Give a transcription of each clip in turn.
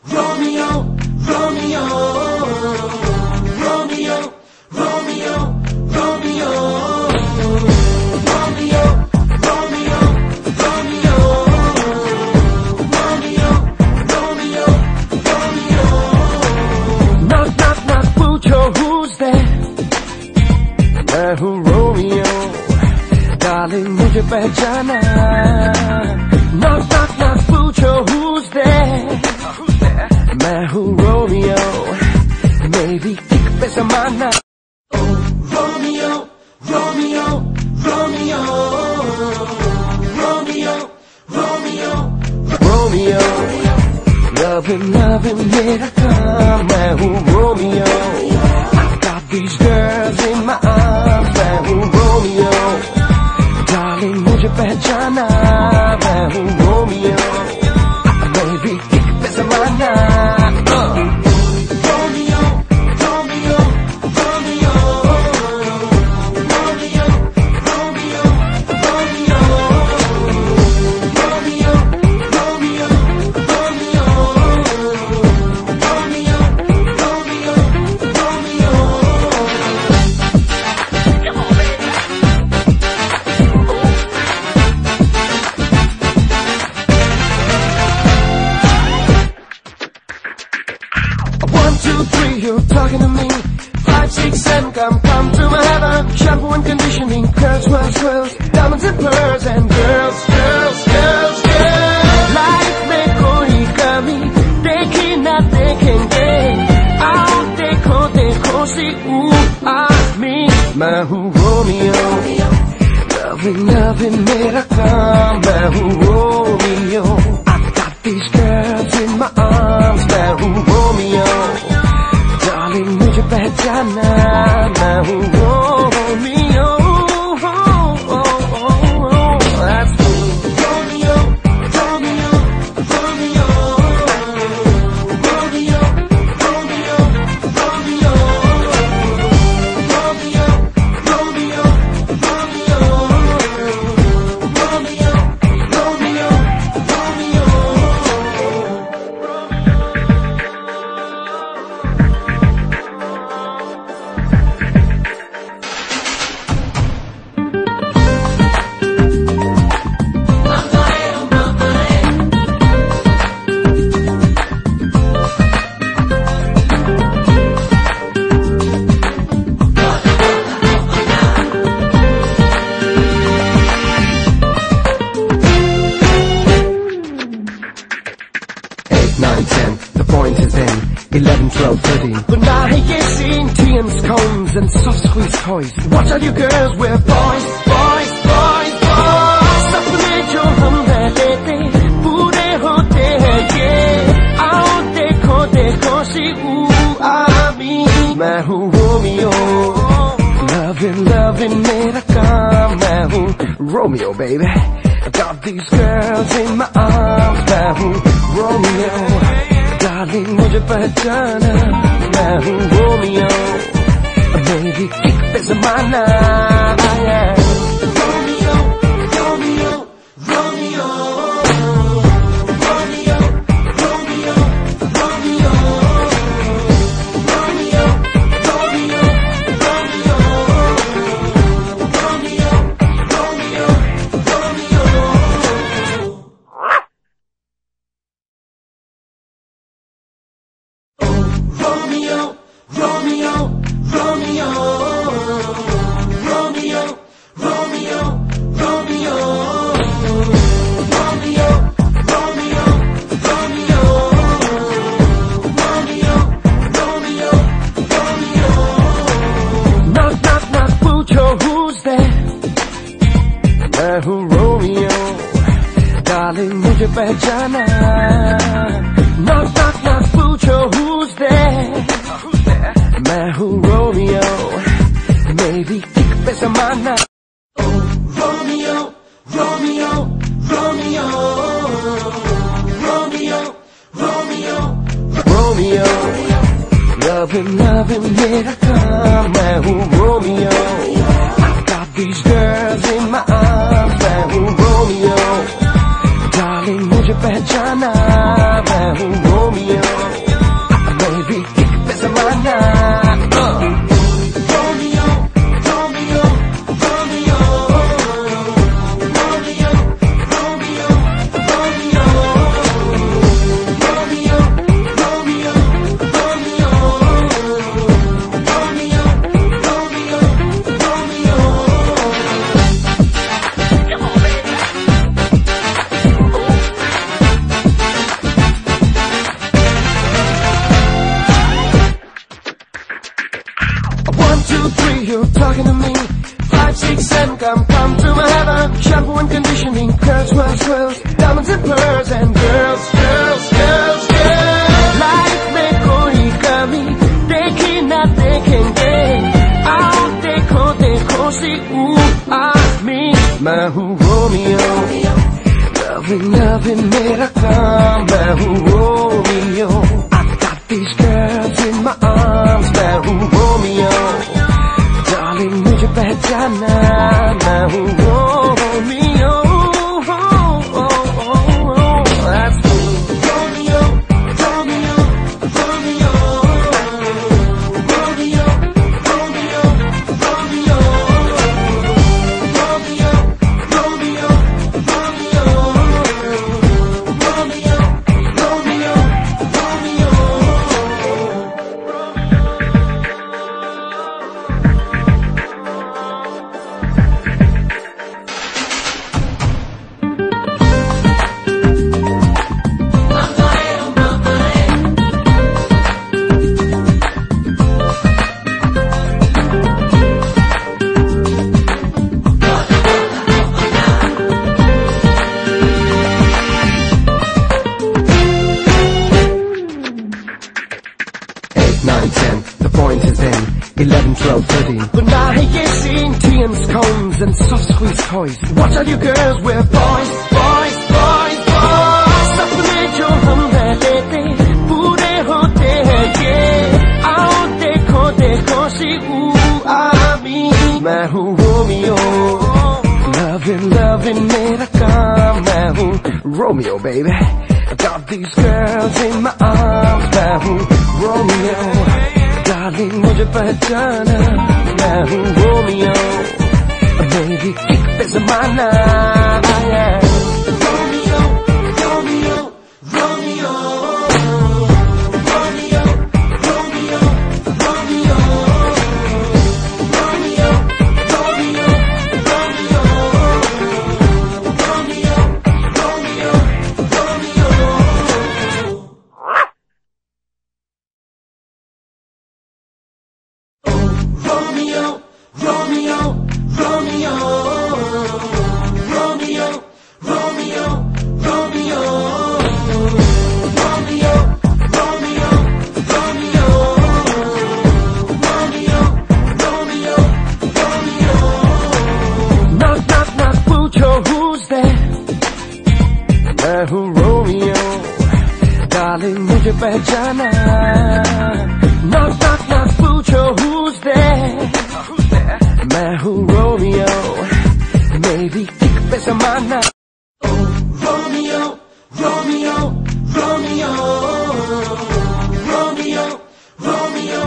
Romeo, Romeo, Romeo, Romeo, Romeo, Romeo, Romeo, Romeo, Romeo, Romeo, Romeo. Knock, knock, knock, पूछो who's there? मैं हूँ Romeo, darling मुझे पहचाना. Knock, knock, knock, पूछो who's there? मैं हूँ Romeo, मेरी किक पे ज़माना. Romeo, Romeo, Romeo, Romeo, Romeo, Romeo, loving, loving मेरा काम. मैं हूँ Romeo, I've got these girls in my arms. मैं हूँ Romeo, darling मुझे पहचाना. मैं हूँ Romeo, मेरी किक पे ज़माना. Romeo, Romeo, Romeo, Romeo, Romeo, Romeo, Romeo, Romeo, Romeo, Romeo, Romeo, Come on, baby. 1, 2, 3, you're talking to me. 5, 6, 7, come to my heaven. Shampoo and conditioning, curls, swirls, swirls, diamonds and pearls, and girls, girls, girls, girls. Life में कोई कमी देखी ना देखेंगे. आओ देखो देखो सी me. मैं हूँ Romeo, loving, loving मेरा काम. मैं हूँ Romeo, I've got these girls in my arms. मैं हूँ Romeo, darling मुझे पहचाना. मैं हूँ Romeo, that's me. Romeo, Romeo, Romeo, Romeo, Romeo, Romeo, Romeo, Romeo, Romeo, Romeo, Romeo, Romeo. The point is then 11, 12, 13. But now hey, you seen TM's combs and soft squeeze toys. Watch out you girls with boys, boys, boys, boys. सपने जो हम रहते पूरे होते हैं ये. आओ देखो देखो सी me. मैं हूँ Romeo, loving, loving मेरा काम. मैं हूँ Romeo, baby. I got these girls in my arms. मैं हूँ Romeo, darling मुझे पहचाना. मैं हूँ Romeo, मेरी किक पे ज़माना. Romeo, Romeo, Romeo, Romeo, Romeo, Romeo, Romeo, Romeo, Romeo, Romeo, Romeo, Romeo. Romeo, Romeo, Romeo, Romeo, Romeo, Romeo, Romeo, Romeo, Romeo, Romeo, Romeo, Romeo. Knock, knock, knock, पूछो who's there? मैं हूँ Romeo, darling मुझे पहचाना. Knock, knock, knock, पूछो who's there? मैं हूँ Romeo, मेरी kick पे ज़माना. Romeo, Romeo, Romeo, Romeo, Romeo, Romeo, loving, loving मेरा काम. मैं हूँ Romeo, I've got these girls in my arms. मैं हूँ Romeo, darling मुझे पहचाना. मैं हूँ Romeo, my heaven. Shampoo and conditioning, curls, swirls, diamonds and pearls, and girls, girls, girls, girls. Life में कोई कमी देखी ना देखेंगे, आओ देखो देखो सी मैं हूँ रोमियो, loving loving मेरा काम, मैं हूँ Romeo. I've got these girls in my arms, मैं हूँ रोमियो. Darling मुझे पहचाना, मैं हूँ Romeo. That's me. Romeo, Romeo, Romeo, Romeo, Romeo, Romeo, Romeo, Romeo, Romeo, Romeo, Romeo, Romeo. 11, 12, 13. But now hey, you seen TM's cones and soft squeeze toys. Watch out you girls, we're boys, boys, boys, boys. सपने जो हम रहते पूरे होते हैं ये. आओ देखो देखो सी आमी. मैं हूँ रोमियो, loving loving मेरा काम. मैं हूँ Romeo baby, I got these girls in my arms. मैं हूँ Romeo, darling मुझे पहचाना, मैं हूँ रोमियो. मेरी किक पे ज़माना. Romeo, Romeo, Romeo, Romeo, Romeo, Romeo, Romeo, Romeo, Romeo, Romeo, Romeo, Romeo. Romeo, Romeo, Romeo, Romeo, Romeo, Romeo, Romeo, Romeo, Romeo, Romeo, Romeo, Romeo. Knock, knock, knock, Pucho, who's there? मैं हूँ Romeo, darling मुझे पहचाना. Knock, knock, knock, Pucho, who's there? मैं हूँ Romeo, मेरी kick पे ज़माना. Romeo, Romeo, Romeo, Romeo, Romeo,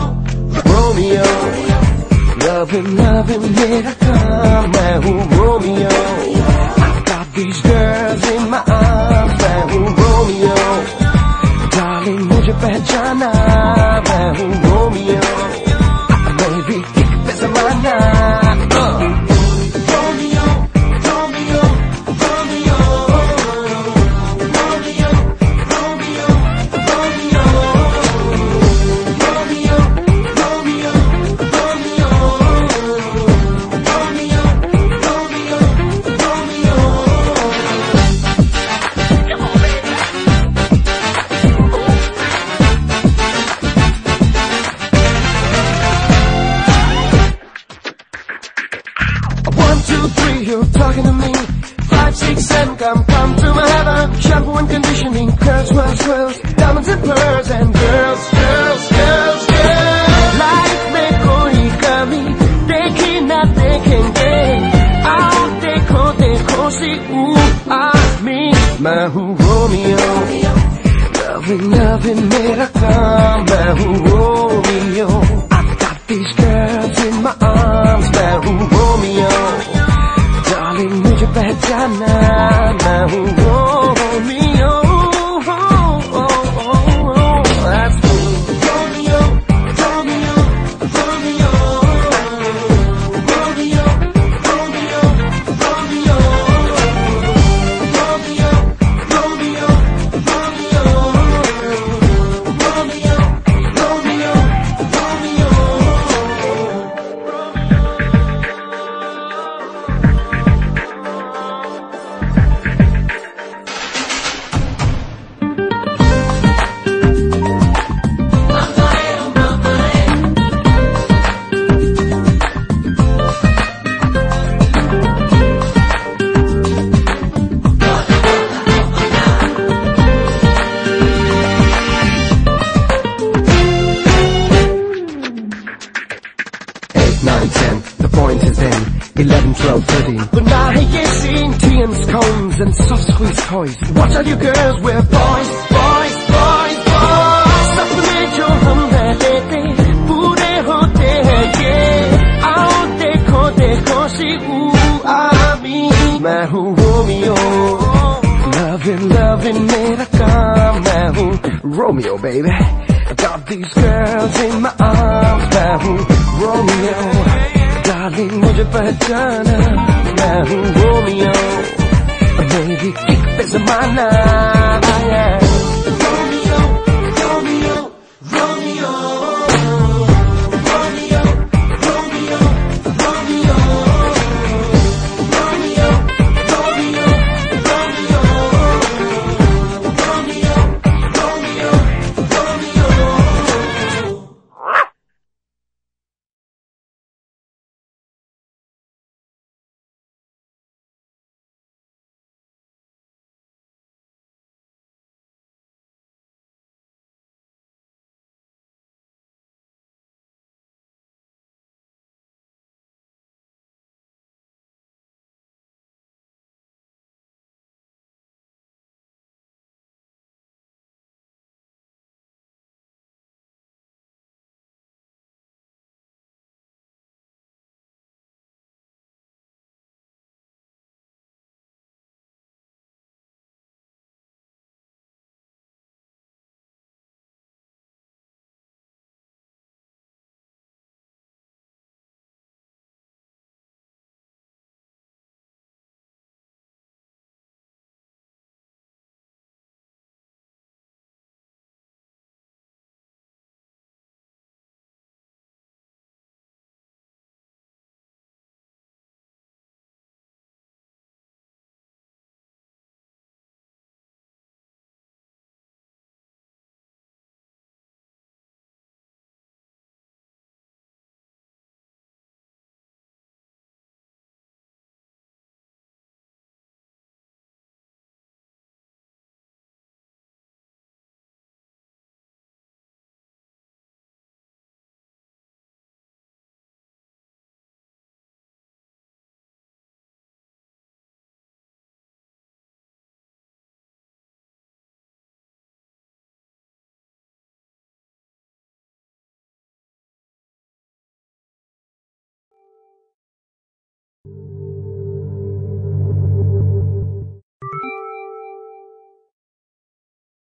Romeo, loving loving मेरा काम. मैं हूँ Romeo, I've got these girls in my arms. मैं हूँ Romeo, darling मुझे पहचाना. मैं हूँ Romeo, मेरी किक पे ज़माना. Romeo, Romeo, Romeo, Romeo, Romeo, Romeo, Romeo, Romeo, Romeo, Romeo, Romeo, Romeo. Come on, baby. 1, 2, 3, you're talking to me. 5, 6, 7, come to my heaven. Shampoo and conditioning, curls, swirls, diamonds and pearls, and girls, girls, girls, girls. Life में कोई कमी देखी ना देखेंगे. आओ देखो देखो सी आमी. मैं हूँ Romeo, loving loving मेरा काम. मैं हूँ Romeo, I've got these girls in my arms. मैं हूँ Romeo, darling मुझे पहचाना. मैं हूँ Romeo. That's me. Romeo, Romeo, Romeo, Romeo, Romeo, Romeo, Romeo, Romeo, Romeo, Romeo, Romeo, Romeo. scene. बनाए scene, tea and scones and soft squeeze toys. Watch out you girls, we're boys, boys, boys, boys. सपने जो हम रहते पूरे होते हैं ये. आओ देखो देखो सी आमी. मैं हूँ Romeo, loving मेरा काम. मैं हूँ Romeo baby, I got these girls in my arms. मैं हूँ Romeo, darling मुझे पहचाना. मैं हूँ